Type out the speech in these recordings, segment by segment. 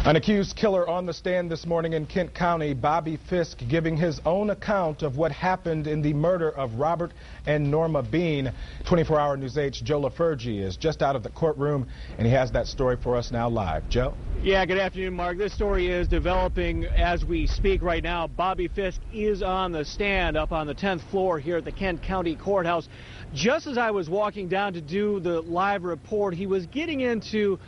An accused killer on the stand this morning in Kent County, Bobby Fisk, giving his own account of what happened in the murder of Robert and Norma Bean. 24-hour News 8's Joe LaFergie is just out of the courtroom, and he has that story for us now live. Joe? Yeah, good afternoon, Mark. This story is developing as we speak right now. Bobby Fisk is on the stand up on the 10th floor here at the Kent County Courthouse. Just as I was walking down to do the live report, he was getting into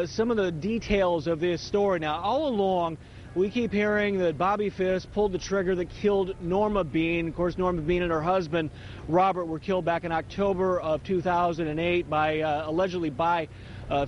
some of the details of this story. Now, all along, we keep hearing that Bobby Fisk pulled the trigger that killed Norma Bean. Of course, Norma Bean and her husband, Robert, were killed back in October of 2008 allegedly by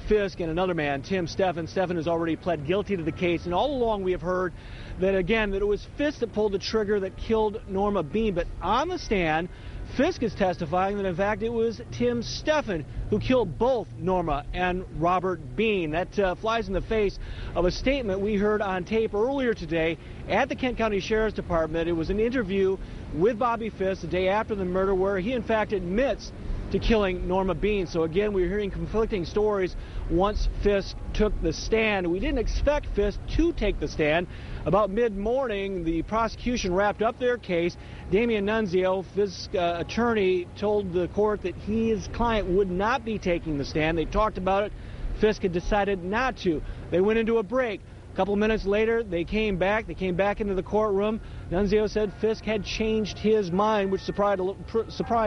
Fisk and another man, Tim Steffen. Steffen has already pled guilty to the case, and all along we have heard that, again, that it was Fisk that pulled the trigger that killed Norma Bean. But on the stand, Fisk is testifying that, in fact, it was Tim Steffen who killed both Norma and Robert Bean. That flies in the face of a statement we heard on tape earlier today at the Kent County Sheriff's Department. It was an interview with Bobby Fisk the day after the murder where he, in fact, admits to killing Norma Bean. So again, we're hearing conflicting stories once Fisk took the stand. We didn't expect Fisk to take the stand. About mid-morning, the prosecution wrapped up their case. Damian Nunzio, Fisk's attorney, told the court that his client would not be taking the stand. They talked about it. Fisk had decided not to. They went into a break. A couple minutes later, they came back. They came back into the courtroom. Nunzio said Fisk had changed his mind, which surprised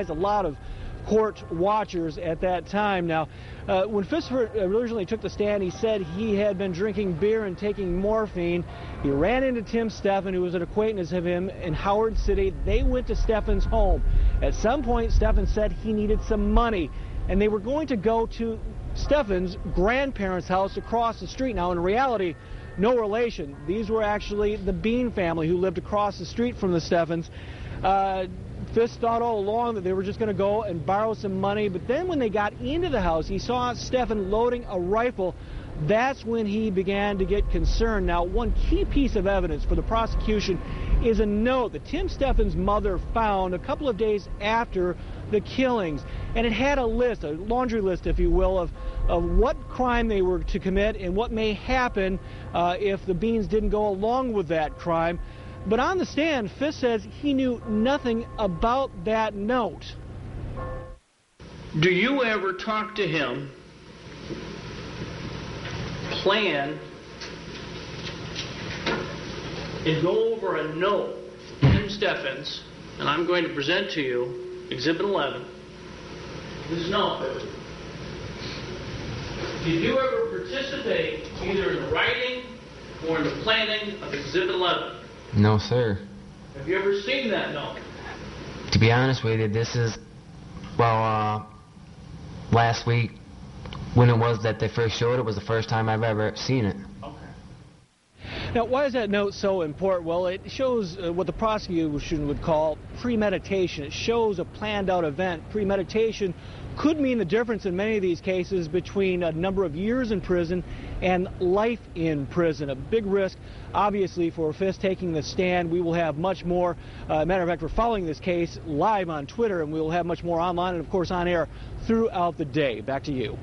a lot of court watchers at that time. Now, when Fisk originally took the stand, he said he had been drinking beer and taking morphine. He ran into Tim Steffen, who was an acquaintance of him in Howard City. They went to Steffen's home. At some point, Steffen said he needed some money, and they were going to go to Steffen's grandparents' house across the street. Now, in reality, no relation. These were actually the Bean family who lived across the street from the Steffens. Fisk thought all along that they were just going to go and borrow some money, but then when they got into the house, he saw Steffen loading a rifle. That's when he began to get concerned. Now, one key piece of evidence for the prosecution is a note that Tim Steffen's mother found a couple of days after the killings, and it had a list, a laundry list, if you will, of what crime they were to commit and what may happen if the Beans didn't go along with that crime. But on the stand, Fisk says he knew nothing about that note. Do you ever talk to him, plan, and go over a note from Steffens, and I'm going to present to you Exhibit 11. This note. Did you ever participate either in the writing or in the planning of Exhibit 11? No, sir. Have you ever seen that note? To be honest with you, this is, well, last week, when it was that they first showed it, was the first time I've ever seen it. Okay. Now, why is that note so important? Well, it shows what the prosecution would call premeditation. It shows a planned-out event. Premeditation could mean the difference in many of these cases between a number of years in prison and life in prison. A big risk, obviously, for Fisk taking the stand. We will have much more. Matter of fact, we're following this case live on Twitter, and we will have much more online and, of course, on air throughout the day. Back to you.